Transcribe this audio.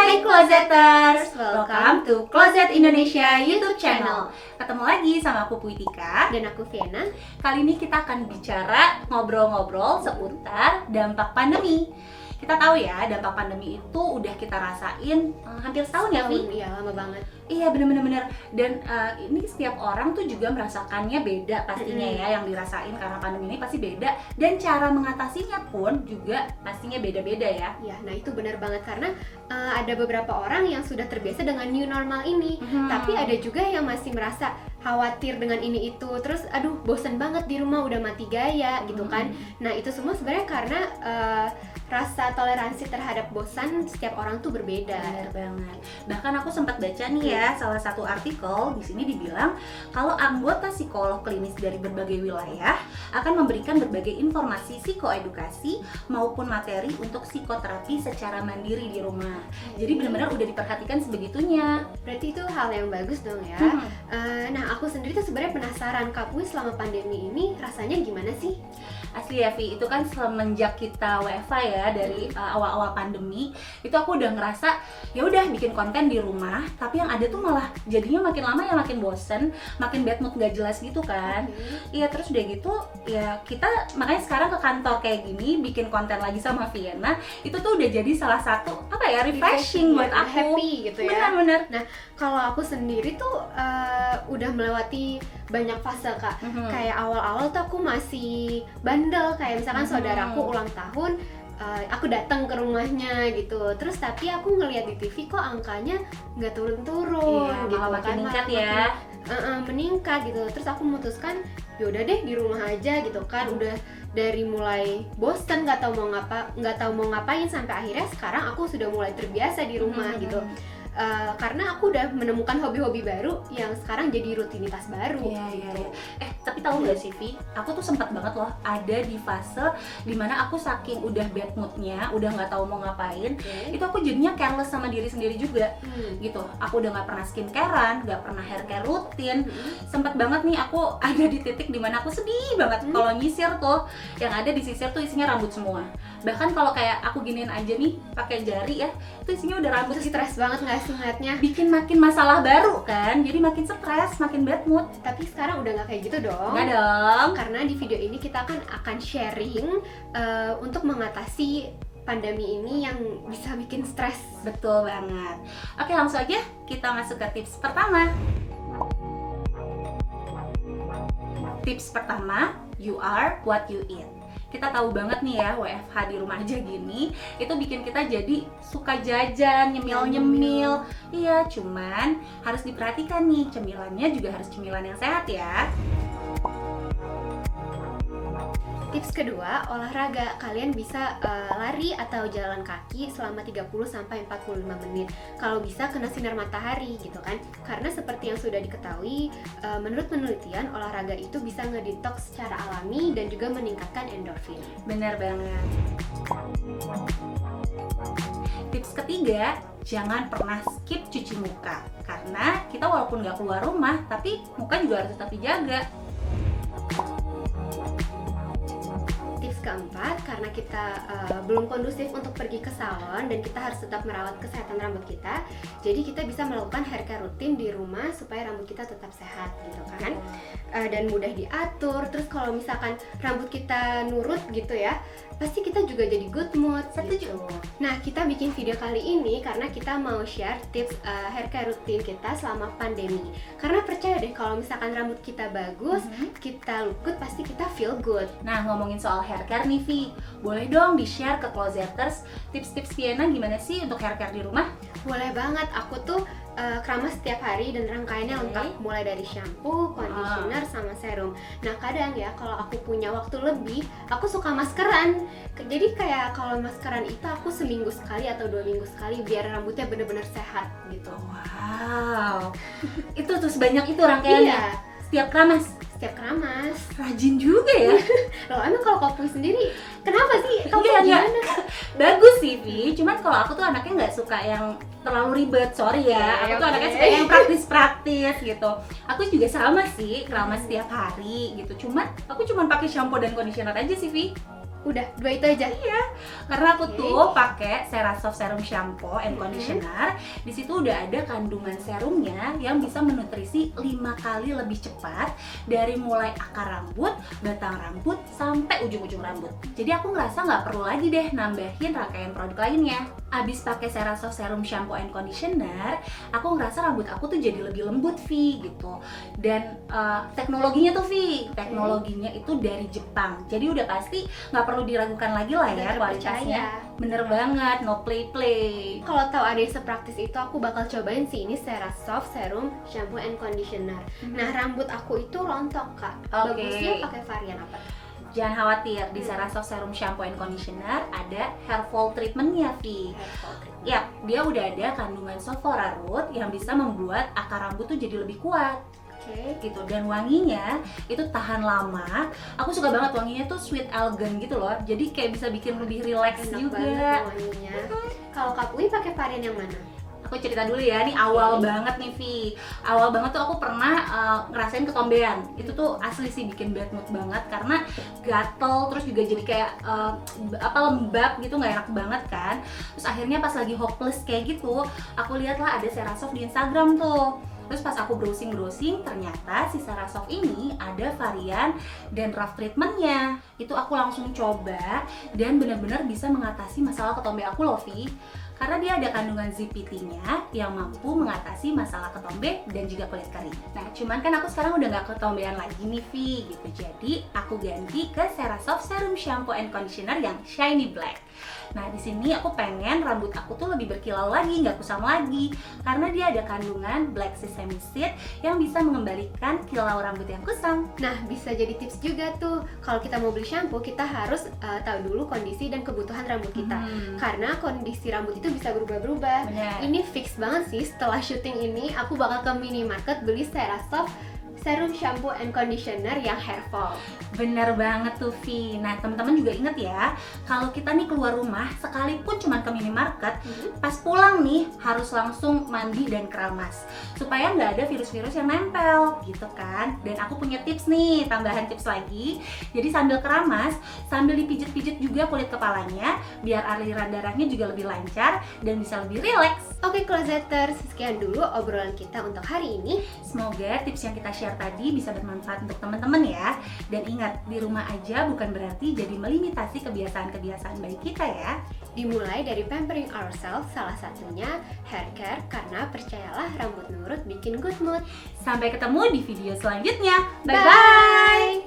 Hai Closeters, welcome to Closet Indonesia YouTube channel. Ketemu lagi sama aku Puitika dan aku Vienna. Kali ini kita akan bicara ngobrol-ngobrol seputar dampak pandemi. Kita tahu ya, dampak pandemi itu udah kita rasain hampir setahun ya, Vi? Iya, lama banget. Iya, bener-bener. Dan ini setiap orang tuh juga merasakannya beda pastinya ya, yang dirasain karena pandemi ini pasti beda. Dan cara mengatasinya pun juga pastinya beda-beda ya. Ya, nah itu benar banget karena ada beberapa orang yang sudah terbiasa dengan new normal ini. Tapi ada juga yang masih merasa khawatir dengan ini itu, terus aduh bosen banget di rumah, udah mati gaya gitu kan. Nah itu semua sebenarnya karena rasa toleransi terhadap bosan setiap orang tuh berbeda. Benar banget. Bahkan aku sempat baca nih ya, salah satu artikel di sini dibilang kalau anggota psikolog klinis dari berbagai wilayah akan memberikan berbagai informasi psikoedukasi maupun materi untuk psikoterapi secara mandiri di rumah. Jadi benar-benar udah diperhatikan sebegitunya. Berarti itu hal yang bagus dong ya. Nah aku sendiri tuh sebenarnya penasaran, Kak Pui selama pandemi ini rasanya gimana sih? Asli ya Vi, itu kan semenjak kita WFH ya, dari awal-awal pandemi itu aku udah ngerasa ya udah bikin konten di rumah, tapi yang ada tuh malah jadinya makin lama ya makin bosen, makin bad mood gak jelas gitu kan. Iya, terus udah gitu ya kita makanya sekarang ke kantor kayak gini bikin konten lagi sama Vienna, itu tuh udah jadi salah satu apa ya, refreshing buat aku, happy gitu ya. Benar-benar. Nah kalau aku sendiri tuh udah melewati banyak fase Kak. Kayak awal-awal tuh aku masih bandel, kayak misalkan saudaraku ulang tahun, aku datang ke rumahnya gitu. Terus tapi aku ngeliat di TV kok angkanya nggak turun-turun, gitu malah makin kan, meningkat ya. Meningkat gitu. Terus aku memutuskan yaudah deh di rumah aja gitu kan. Udah dari mulai bosen nggak tahu mau ngapain sampai akhirnya sekarang aku sudah mulai terbiasa di rumah gitu. Karena aku udah menemukan hobi-hobi baru yang sekarang jadi rutinitas baru. Iya. Tapi tahu nggak sih Vi, aku tuh sempat banget loh ada di fase dimana aku saking udah bad moodnya, udah nggak tahu mau ngapain, itu aku jadinya careless sama diri sendiri juga, gitu. Aku udah nggak pernah skincarean, nggak pernah hair care rutin. Sempet banget nih aku ada di titik dimana aku sedih banget kalau nyisir tuh, yang ada di sisir tuh isinya rambut semua. Bahkan kalau kayak aku giniin aja nih pakai jari ya, itu isinya udah rambut. Itu stres banget nggak sih ngeliatnya? Bikin makin masalah baru kan, jadi makin stres, makin bad mood. Tapi sekarang udah nggak kayak gitu dong. Nggak dong. Karena di video ini kita akan sharing untuk mengatasi pandemi ini yang bisa bikin stres. Betul banget. Oke, langsung aja kita masuk ke tips pertama. Tips pertama, you are what you eat. Kita tahu banget nih ya, WFH di rumah aja gini, itu bikin kita jadi suka jajan, nyemil-nyemil. Iya, cuman harus diperhatikan nih, cemilannya juga harus cemilan yang sehat ya. Tips kedua, olahraga. Kalian bisa lari atau jalan kaki selama 30-45 menit. Kalau bisa kena sinar matahari gitu kan. Karena seperti yang sudah diketahui, menurut penelitian olahraga itu bisa ngedetox secara alami dan juga meningkatkan endorfin. Benar banget. Tips ketiga, jangan pernah skip cuci muka. Karena kita walaupun nggak keluar rumah, tapi muka juga harus tetap dijaga. Keempat, karena kita belum kondusif untuk pergi ke salon dan kita harus tetap merawat kesehatan rambut kita, jadi kita bisa melakukan hair care rutin di rumah supaya rambut kita tetap sehat gitu kan, dan mudah diatur. Terus kalau misalkan rambut kita nurut gitu ya, pasti kita juga jadi good mood. Setuju. Gitu. Nah kita bikin video kali ini karena kita mau share tips hair care rutin kita selama pandemi. Karena percaya deh kalau misalkan rambut kita bagus, kita look good, pasti kita feel good. Nah, ngomongin soal hair care nih Vi, boleh dong di-share ke Closeters tips-tips Vienna gimana sih untuk hair care di rumah? Boleh banget, aku tuh keramas setiap hari dan rangkaiannya lengkap, mulai dari shampoo, conditioner, sama serum. Nah kadang ya kalau aku punya waktu lebih, aku suka maskeran. Jadi kayak kalau maskeran itu aku seminggu sekali atau 2 minggu sekali biar rambutnya bener-bener sehat gitu. Wow, itu tuh sebanyak itu rangkaiannya? Iya. Setiap keramas? Setiap keramas. Rajin juga ya. Loh emang kalau Kak Pui sendiri kenapa sih? Kamu gimana? Bagus sih Vi, cuman kalau aku tuh anaknya nggak suka yang terlalu ribet, sorry ya. Aku tuh anaknya suka yang praktis-praktis gitu. Aku juga sama sih, keramas setiap hari gitu. Cuman aku pakai shampoo dan conditioner aja sih Vi. Udah, 2 itu aja? Iya, karena aku tuh pakai Cerasoft Serum Shampoo and Conditioner. Di situ udah ada kandungan serumnya yang bisa menutrisi 5 kali lebih cepat dari mulai akar rambut, batang rambut, sampai ujung-ujung rambut. Jadi aku ngerasa nggak perlu lagi deh nambahin rangkaian produk lainnya. Abis pakai Cerasoft Serum Shampoo and Conditioner, aku ngerasa rambut aku tuh jadi lebih lembut, Vi, gitu. Dan teknologinya tuh, Vi, teknologinya itu dari Jepang. Jadi udah pasti nggak perlu diragukan lagi lah ya kualitasnya. Bener banget, no play. Kalau tahu ada yang sepraktis itu, aku bakal cobain sih ini Cerasoft Serum Shampoo and Conditioner. Nah, rambut aku itu rontok, Kak. Bagusnya pakai varian apa? Jangan khawatir, di Cerasoft Serum Shampoo and Conditioner ada hair fall treatment-nya, Vi. Ya, dia udah ada kandungan Sophora root yang bisa membuat akar rambut tuh jadi lebih kuat. Gitu, dan wanginya itu tahan lama. Aku suka banget wanginya tuh sweet elegant gitu loh. Jadi kayak bisa bikin lebih relax juga. Kalau Kak Uwi pakai varian yang mana? Aku cerita dulu ya, ini awal banget nih, Vi. Awal banget tuh aku pernah ngerasain ketombean. Itu tuh asli sih bikin bad mood banget karena gatel, terus juga jadi kayak lembab gitu, nggak enak banget kan. Terus akhirnya pas lagi hopeless kayak gitu, aku lihatlah ada Cerasoft di Instagram tuh. Terus pas aku browsing, ternyata si Cerasoft ini ada varian dandruff treatment-nya. Itu aku langsung coba dan benar-benar bisa mengatasi masalah ketombe aku loh, Vi. Karena dia ada kandungan ZPT-nya yang mampu mengatasi masalah ketombe dan juga kulit kering. Nah, cuman kan aku sekarang udah nggak ketombean lagi nih, Vi, gitu. Jadi aku ganti ke Cerasoft Serum Shampoo and Conditioner yang shiny black. Nah, di sini aku pengen rambut aku tuh lebih berkilau lagi, nggak kusam lagi, karena dia ada kandungan black sesame seed yang bisa mengembalikan kilau rambut yang kusam. Nah, bisa jadi tips juga tuh, kalau kita mau beli shampoo, kita harus tahu dulu kondisi dan kebutuhan rambut kita, karena kondisi rambut itu bisa berubah-berubah. Ini fix banget sih, setelah syuting ini aku bakal ke minimarket beli Cerasoft Serum Shampoo and Conditioner yang hair fall. Bener banget tuh, Vi. Nah, teman-teman juga inget ya, kalau kita nih keluar rumah, sekalipun cuma ke minimarket, pas pulang nih harus langsung mandi dan keramas supaya nggak ada virus-virus yang nempel, gitu kan. Dan aku punya tips nih, tambahan tips lagi. Jadi sambil keramas, sambil dipijit-pijit juga kulit kepalanya, biar aliran darahnya juga lebih lancar dan bisa lebih rileks. Oke, Closeters, sekian dulu obrolan kita untuk hari ini. Semoga tips yang kita share tadi bisa bermanfaat untuk teman-teman ya. Dan ingat, di rumah aja bukan berarti jadi melimitasi kebiasaan-kebiasaan baik kita ya. Dimulai dari pampering ourselves, salah satunya hair care, karena percayalah rambut nurut bikin good mood. Sampai ketemu di video selanjutnya. Bye-bye!